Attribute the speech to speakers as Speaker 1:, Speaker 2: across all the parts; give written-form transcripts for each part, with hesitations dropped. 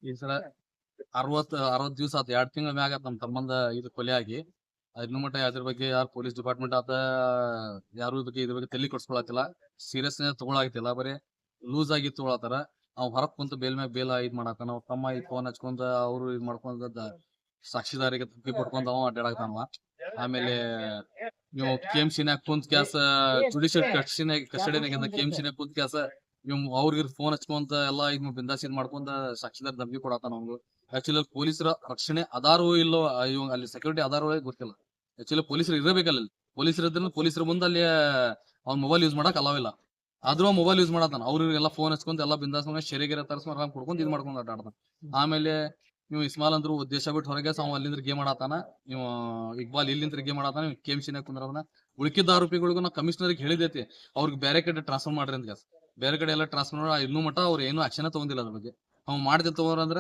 Speaker 1: ಈ ಸಲ 60 ದಿವಸ ಆತ 2 ತಿಂಗಳ ಮ್ಯಾಗ ಆತ ನಮ್ ತಮ್ಮಂದ ಇದು ಕೊಲೆ ಆಗಿ ಇನ್ನು ಮಟ್ಟ ಅದ್ರ ಬಗ್ಗೆ ಯಾರು ಪೊಲೀಸ್ ಡಿಪಾರ್ಟ್ಮೆಂಟ್ ಆತ ಯಾರು ಇದ್ರ ಬಗ್ಗೆ ತಲೆ ಕೊಡ್ಸ್ಕೊಳತಿಲ್ಲ, ಸೀರಿಯಸ್ನೆಸ್ ತಗೊಳಾಗ್ತಿಲ್ಲ, ಬರೀ ಲೂಸ್ ಆಗಿ ತಗೊಳತಾರ. ಅವ್ ಹೊರಗ್ ಕುಂತ ಬೇಲ್ ಮ್ಯಾಗ ಬೇಲ ಇದ್ ಮಾಡಾತಾನ. ಅವ್ರ ತಮ್ಮ ಈ ಫೋನ್ ಹಚ್ಕೊಂತ ಅವ್ರು ಇದ್ ಮಾಡ್ಕೊಂಡ ಸಾಕ್ಷಿದಾರಿಗೆ ತಪ್ಪಿ ಕೊಟ್ಕೊಂತ ಅವ ಅಡ್ಡಾಡತಾನವ. ಆಮೇಲೆ ನೀವು KMC-ನ್ಯಾಗ ಕುಂತ್ ಕ್ಯಾಸ ಜುಡಿಷಿಯಲ್ ಕಸ್ಟಡಿನಾಗಿಂದ KMC-ನ್ಯಾಗ ಕುಂತ್ ಕ್ಯಾಸ ಇವ್ ಅವ್ರಿಗೆ ಫೋನ್ ಹಚ್ಕೊಂತ ಎಲ್ಲಾ ಇದ್ ಬಿಂದಾಸ್ ಇದ್ ಮಾಡ್ಕೊಂತ ಸಾಕ್ಷಿದಾರ ಧಮ್ಕಿ ಕೊಡತಾನ ಅವ್ನು. ಆಕ್ಚುಲಿ ಪೊಲೀಸರ ರಕ್ಷಣೆ ಅದಾರೋ ಇಲ್ಲೋ ಇವ್ ಅಲ್ಲಿ ಸೆಕ್ಯೂರಿಟಿ ಅದಾರೋ ಗೊತ್ತಿಲ್ಲ. ಆಕ್ಚುಲಿ ಪೊಲೀಸರು ಇರಬೇಕಲ್ಲ, ಪೊಲೀಸರು ಇದ್ರೆ ಪೊಲೀಸರ ಮುಂದೆ ಅಲ್ಲಿ ಅವ್ನ ಮೊಬೈಲ್ ಯೂಸ್ ಮಾಡಕ್ ಅಲಾವ್ ಇಲ್ಲ. ಆದ್ರೂ ಮೊಬೈಲ್ ಯೂಸ್ ಮಾಡತಾನ. ಅವ್ರಿಗೆಲ್ಲ ಫೋನ್ ಹಚ್ಕೊಂತ ಎಲ್ಲಾ ಬಿಂದಾಸ್ ಶರೀರ ತರ್ಸ್ಕೊಂಡ್ ಆರಾಮ್ ಕೊಡ್ಕೊಂಡ್ ಇದ್ ಮಾಡ್ಕೊಂಡ್ ಆಟಾಡ್ತಾನ. ಆಮೇಲೆ ನೀವು ಇಸ್ಮಾಲ್ ಅಂದ್ರು ದೇಶ ಬಿಟ್ಟು ಹೊರಗೆ ಅವ ಅಲ್ಲಿಂದ್ರ ಗೇಮ್ ಆಡತಾನ. ನೀವು ಇಕ್ಬಾಲ್ ಇಲ್ಲಿಂದ್ರ ಗೇಮ್ ಆಡತಾನ. KMC-ನ್ಯಾಗ ಕುಂದ್ರವನ. ಉಳಿಕಿದ ಆರೋಪಿಗಳಿಗೂ ನಾವು ಕಮಿಷನರ್ಗೆ ಹೇಳಿದೈತಿ ಅವ್ರಿಗೆ ಬೇರೆ ಕಡೆ ಟ್ರಾನ್ಸ್ಫರ್ ಮಾಡ್ರಿ ಅಂತ. ಬೇರೆ ಕಡೆ ಎಲ್ಲ ಟ್ರಾನ್ಸ್ಫರ್ ಮಾಡಿ ಇನ್ನೂ ಮಟ್ಟ ಅವ್ರು ಏನು ಆಕ್ಷನ್ ತಗೊಂಡಿಲ್ಲ ಅದ್ರ ಬಗ್ಗೆ. ಅವ್ನು ಮಾಡಿದ ತಗೋರಂದ್ರ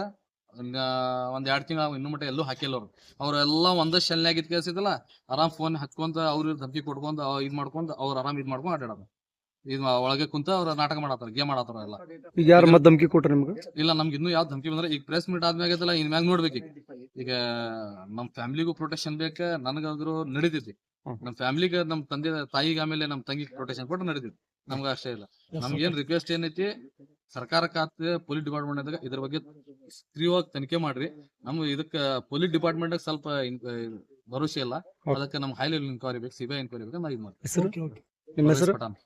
Speaker 1: ಒಂದ್ 2 ತಿಂಗಳ ಇನ್ನೂ ಮಟ್ಟ ಎಲ್ಲೂ ಹಾಕಿಲ್ಲ ಅವ್ರೆಲ್ಲ ಒಂದ ಶೆಲ್ನಾಗ ಇದ್ ಕೇಳಿಸಿದಲ್ಲ, ಆರಾಮ್ ಫೋನ್ ಹಚ್ಕೊಂತ ಅವ್ರ ಧಮ್ಕಿ ಕೊಡ್ಕೊಂತ ಇದ್ ಮಾಡ್ಕೊಂತ ಅವ್ರ ಆರಾಮ್ ಇದ್ ಮಾಡ್ಕೊಂಡ್ ಆಟಾಡೋದು. ಇದ್ ಒಳಗೆ ಕುಂತ ಅವ್ರ ನಾಟಕ ಮಾಡತ್ತಾರ, ಗೇಮ್ ಮಾಡತ್ತಾರ ಎಲ್ಲ.
Speaker 2: ಈಗ ಯಾರು ಮತ್ತೆ ಧಮ್ಕಿ ಕೊಟ್ರ ನಿಮ್ಗೆ?
Speaker 1: ಇಲ್ಲ, ನಮ್ಗೆ ಇನ್ನೂ ಯಾವ್ದು ಧಮ್ಕಿ ಬಂದ್ರೆ ಈಗ ಪ್ರೆಸ್ ಮೀಟ್ ಆದ್ಮ್ಯಾಗದಲ್ಲ ಇನ್ ಮ್ಯಾಗ ನೋಡ್ಬೇಕು. ಈಗ ನಮ್ ಫ್ಯಾಮಿಲಿಗೂ ಪ್ರೊಟೆಕ್ಷನ್ ಬೇಕ, ನನಗಾದ್ರು ನಡೀತೈತಿ. ನಮ್ ಫ್ಯಾಮಿಲಿಗೆ ನಮ್ ತಂದೆ ತಾಯಿಗೆ ಆಮೇಲೆ ನಮ್ ತಂಗಿ ಪ್ರೊಟೆಕ್ಷನ್ ಕೊಟ್ಟು ನಡೀತೈತಿ. ನಮ್ಗ ಅಷ್ಟೇ ಇಲ್ಲ. ನಮ್ಗೆ ಏನ್ ರಿಕ್ವೆಸ್ಟ್ ಏನೈತಿ, ಸರ್ಕಾರಕ್ಕೆ ಪೊಲೀಸ್ ಡಿಪಾರ್ಟ್ಮೆಂಟ್ ಇದ್ರ ಬಗ್ಗೆ ಸ್ತ್ರೀವಾಗಿ ತನಿಖೆ ಮಾಡ್ರಿ. ನಮ್ಗೆ ಇದಕ್ಕ ಪೊಲೀಸ್ ಡಿಪಾರ್ಟ್ಮೆಂಟ್ ಸ್ವಲ್ಪ ಭರೋಸೆ ಇಲ್ಲ. ಅದಕ್ಕೆ ನಮ್ ಹೈ ಲೆವೆಲ್ ಇನ್ಕ್ವೈರಿ ಬೇಕು, CBI ಇನ್ಕ್ವೈರಿ ಬೇಕು. ನಾ ಇದ್ ಮಾಡ್ತೀನಿ.
Speaker 2: ನಿಮ್ಮ ಹೆಸರು?
Speaker 1: ಪಠಾಣ್.